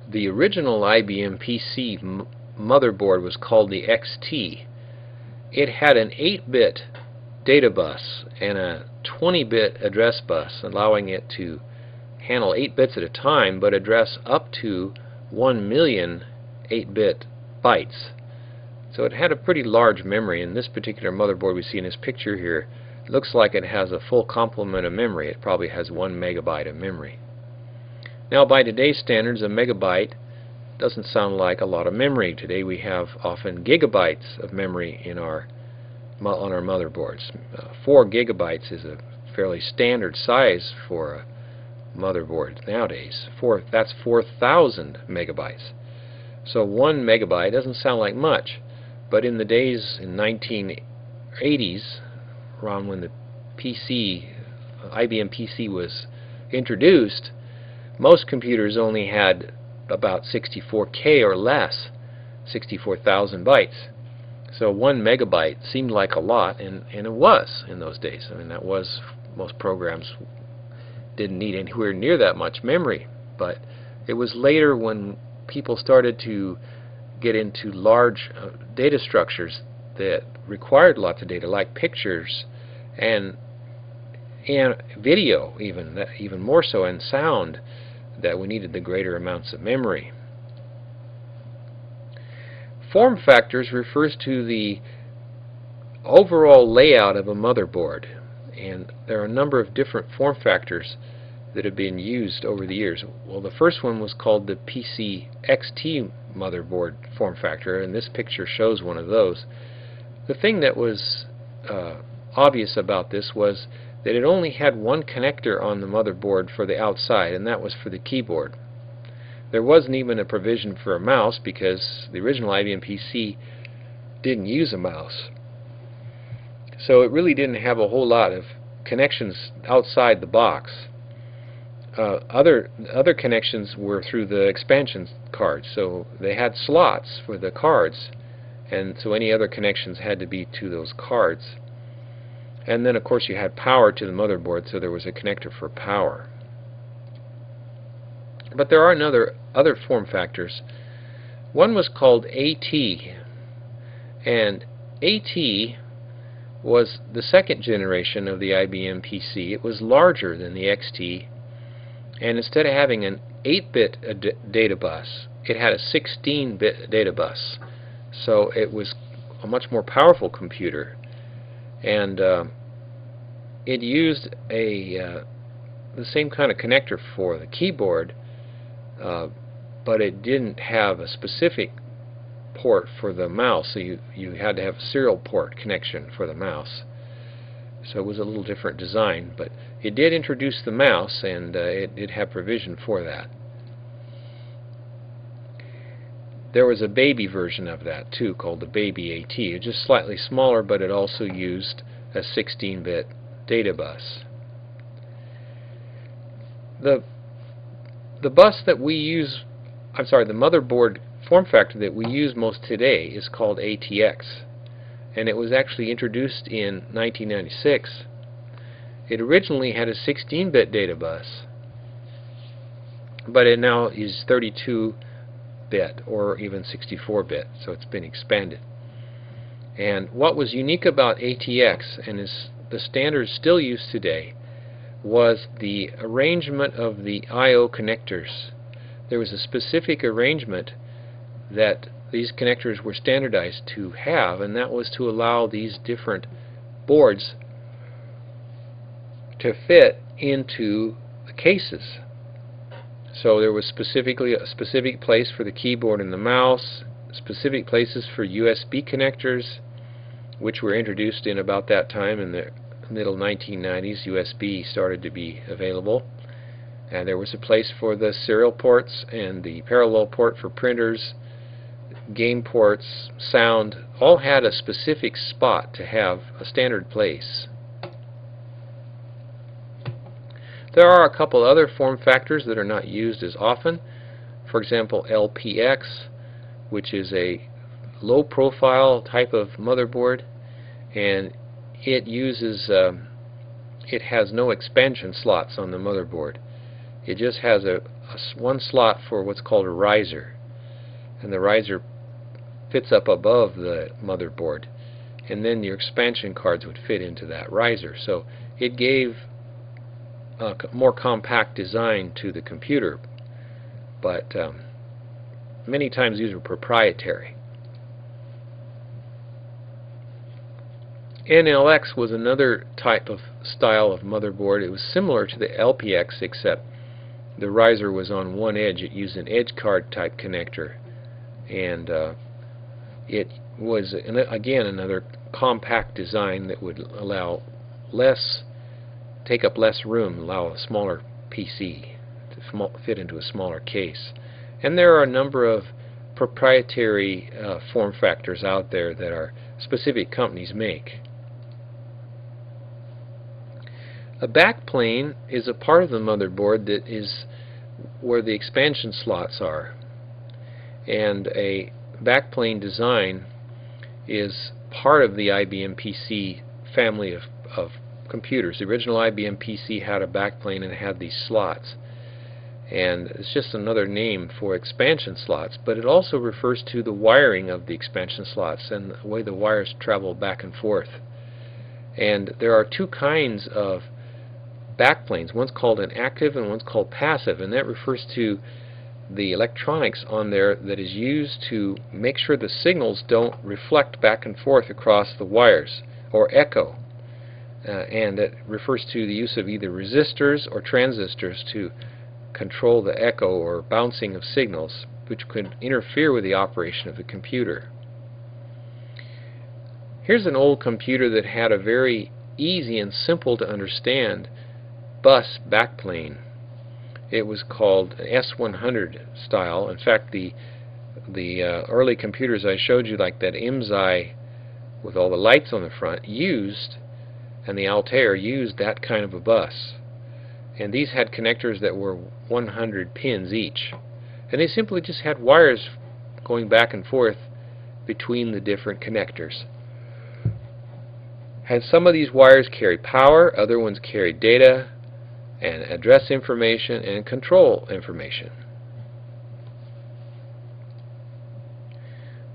The original IBM PC motherboard was called the XT. It had an 8-bit data bus and a 20-bit address bus, allowing it to handle 8 bits at a time, but address up to 1 million 8-bit bytes. So it had a pretty large memory. In this particular motherboard we see in this picture here, it looks like it has a full complement of memory. It probably has 1 megabyte of memory. Now, by today's standards, a megabyte doesn't sound like a lot of memory. Today we have often gigabytes of memory on our motherboards. 4 gigabytes is a fairly standard size for a motherboard nowadays. That's 4,000 megabytes. So 1 megabyte doesn't sound like much, but in the days in 1980s, around when the IBM PC was introduced, most computers only had about 64K or less, 64,000 bytes. So 1 megabyte seemed like a lot, and it was in those days. I mean, that was, most programs didn't need anywhere near that much memory. But it was later when people started to get into large data structures that required lots of data, like pictures and video, even more so, and sound, that we needed the greater amounts of memory. Form factors refers to the overall layout of a motherboard, and there are a number of different form factors that have been used over the years. Well, the first one was called the PC XT motherboard form factor, and this picture shows one of those. The thing that was obvious about this was that it only had one connector on the motherboard for the outside, and that was for the keyboard. There wasn't even a provision for a mouse, because the original IBM PC didn't use a mouse. So it really didn't have a whole lot of connections outside the box. Other connections were through the expansion cards, so they had slots for the cards, and so any other connections had to be to those cards. And then, of course, you had power to the motherboard, so there was a connector for power. But there are other form factors. One was called AT, and AT was the second generation of the IBM PC. It was larger than the XT, and instead of having an 8-bit data bus, it had a 16-bit data bus. So it was a much more powerful computer, and it used the same kind of connector for the keyboard, but it didn't have a specific port for the mouse, so you had to have a serial port connection for the mouse. So it was a little different design, but it did introduce the mouse, and it did have provision for that. There was a baby version of that too, called the Baby AT. It was just slightly smaller, but it also used a 16-bit data bus. The bus that we use, the motherboard form factor that we use most today is called ATX, and it was actually introduced in 1996. It originally had a 16-bit data bus, but it now is 32-bit or even 64-bit, so it's been expanded. And what was unique about ATX, and is the standard still used today, was the arrangement of the I/O connectors. There was a specific arrangement that these connectors were standardized to have, and that was to allow these different boards to fit into the cases. So there was specifically a specific place for the keyboard and the mouse, specific places for USB connectors, which were introduced in about that time. In the middle 1990s, USB started to be available, and there was a place for the serial ports and the parallel port for printers, game ports, sound, all had a specific spot to have a standard place. There are a couple other form factors that are not used as often. For example, LPX, which is a low profile type of motherboard, and it uses it has no expansion slots on the motherboard. It just has a one slot for what's called a riser, and the riser fits up above the motherboard, and then your expansion cards would fit into that riser. So it gave a more compact design to the computer, but many times these were proprietary. NLX was another type of style of motherboard. It was similar to the LPX, except the riser was on one edge. It used an edge card type connector, and it was again another compact design that would allow take up less room, allow a smaller PC to fit into a smaller case. And there are a number of proprietary form factors out there that our specific companies make. A backplane is a part of the motherboard that is where the expansion slots are, and a backplane design is part of the IBM PC family of computers. The original IBM PC had a backplane and it had these slots, and it's just another name for expansion slots, but it also refers to the wiring of the expansion slots and the way the wires travel back and forth. And there are two kinds of backplanes. One's called an active and one's called passive, and that refers to the electronics on there that is used to make sure the signals don't reflect back and forth across the wires or echo, and it refers to the use of either resistors or transistors to control the echo or bouncing of signals, which could interfere with the operation of the computer. Here's an old computer that had a very easy and simple to understand bus backplane. It was called S100 style. In fact, the early computers I showed you, like that IMSI with all the lights on the front, and the Altair used that kind of a bus. And these had connectors that were 100 pins each. And they simply just had wires going back and forth between the different connectors. And some of these wires carry power, other ones carry data and address information and control information.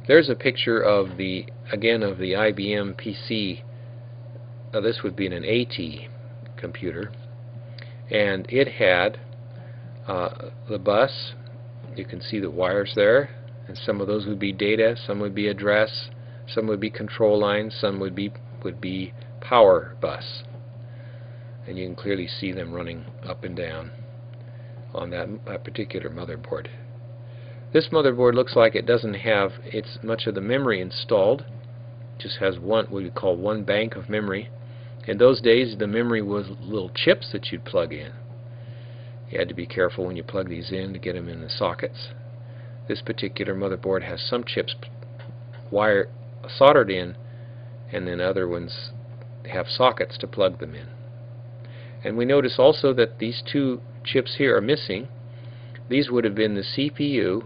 There's a picture of the IBM PC. This would be an AT computer, and it had the bus. You can see the wires there, and some of those would be data, some would be address, some would be control lines, some would be power bus. And you can clearly see them running up and down on that particular motherboard. This motherboard looks like it doesn't have much of the memory installed. It just has what we call one bank of memory. In those days, the memory was little chips that you'd plug in. You had to be careful when you plug these in to get them in the sockets. This particular motherboard has some chips soldered in, and then other ones have sockets to plug them in. And we notice also that these two chips here are missing. These would have been the CPU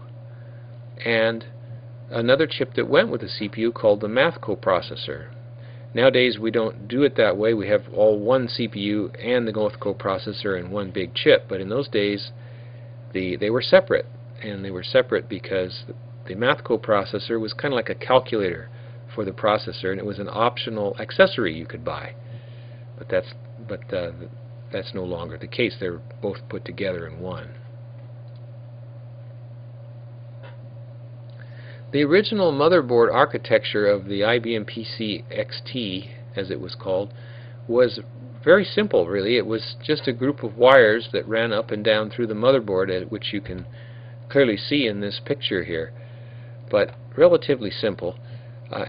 and another chip that went with the CPU called the math coprocessor. Nowadays we don't do it that way. We have all one CPU and the math coprocessor in one big chip, but in those days they were separate, and they were separate because the math coprocessor was kind of like a calculator for the processor, and it was an optional accessory you could buy. But that's no longer the case. They're both put together in one. The original motherboard architecture of the IBM PC XT, as it was called, was very simple, really. It was just a group of wires that ran up and down through the motherboard, which you can clearly see in this picture here, but relatively simple,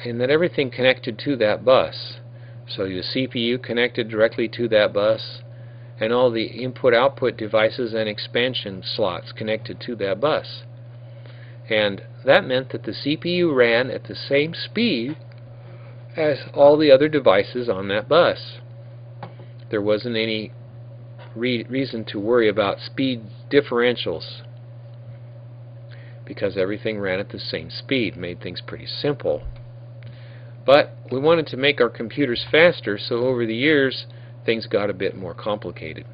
in that everything connected to that bus. So the CPU connected directly to that bus, and all the input-output devices and expansion slots connected to that bus. And that meant that the CPU ran at the same speed as all the other devices on that bus. There wasn't any reason to worry about speed differentials, because everything ran at the same speed. Made things pretty simple. But we wanted to make our computers faster, so over the years things got a bit more complicated.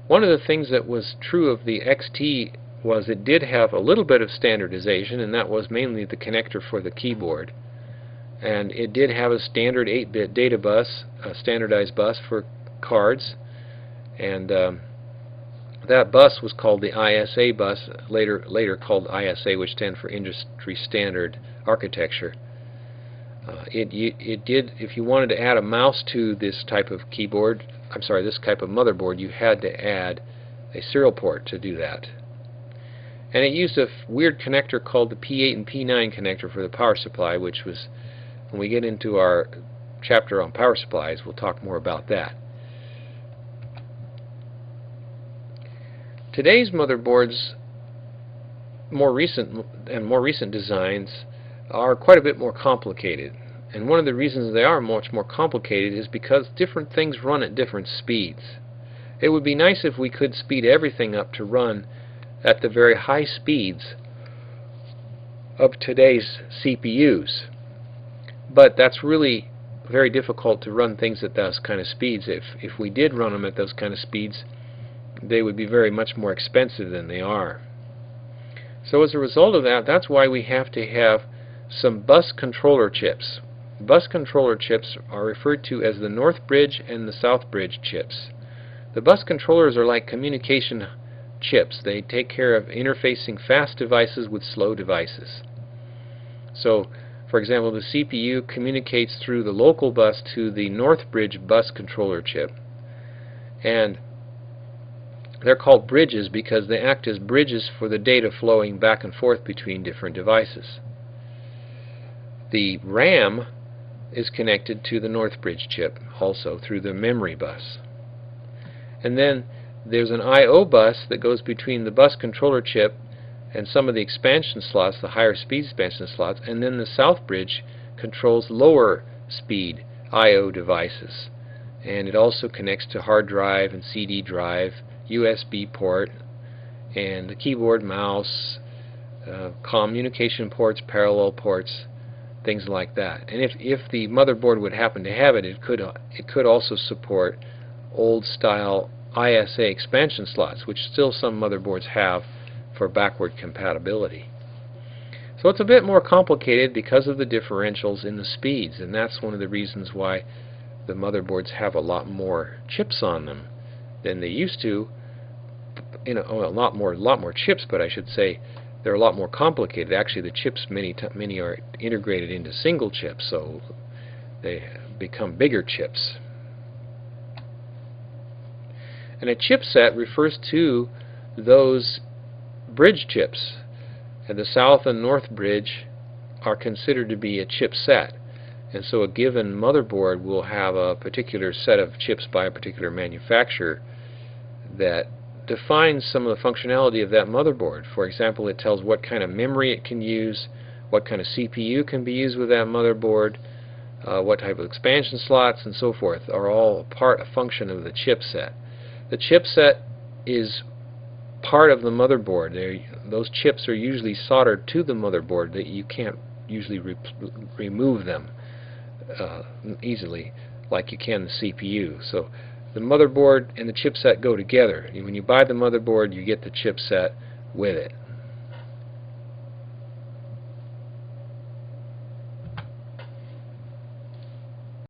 One of the things that was true of the XT was it did have a little bit of standardization, and that was mainly the connector for the keyboard. And it did have a standard 8-bit data bus, a standardized bus for cards, and that bus was called the ISA bus, later called ISA, which stands for Industry Standard Architecture. It did, if you wanted to add a mouse to this type of keyboard, this type of motherboard, you had to add a serial port to do that. And it used a weird connector called the P8 and P9 connector for the power supply, which was, when we get into our chapter on power supplies, we'll talk more about that. Today's motherboards, more recent designs, are quite a bit more complicated. And one of the reasons they are much more complicated is because different things run at different speeds. It would be nice if we could speed everything up to run at the very high speeds of today's CPUs. But that's really very difficult to run things at those kind of speeds. If we did run them at those kind of speeds, they would be very much more expensive than they are. So as a result of that, that's why we have to have some bus controller chips. Bus controller chips are referred to as the North Bridge and the South Bridge chips. The bus controllers are like communication chips. They take care of interfacing fast devices with slow devices. So, for example, the CPU communicates through the local bus to the North Bridge bus controller chip. And they're called bridges because they act as bridges for the data flowing back and forth between different devices. The RAM is connected to the North Bridge chip also through the memory bus. And then there's an I/O bus that goes between the bus controller chip and some of the expansion slots, the higher speed expansion slots, and then the South Bridge controls lower speed I/O devices. And it also connects to hard drive and CD drive, USB port, and the keyboard, mouse, communication ports, parallel ports, things like that. And if the motherboard would happen to have it, it could also support old style ISA expansion slots, which still some motherboards have for backward compatibility. So it's a bit more complicated because of the differentials in the speeds, and that's one of the reasons why the motherboards have a lot more chips on them than they used to. A lot more chips, but I should say they're a lot more complicated. Actually, the chips many are integrated into single chips, so they become bigger chips. And a chipset refers to those bridge chips, and the South and North Bridge are considered to be a chipset. And so a given motherboard will have a particular set of chips by a particular manufacturer that defines some of the functionality of that motherboard. For example, it tells what kind of memory it can use, what kind of CPU can be used with that motherboard, what type of expansion slots, and so forth, are all a function of the chipset. The chipset is part of the motherboard. Those chips are usually soldered to the motherboard, that you can't usually remove them easily like you can the CPU. So the motherboard and the chipset go together. When you buy the motherboard, you get the chipset with it.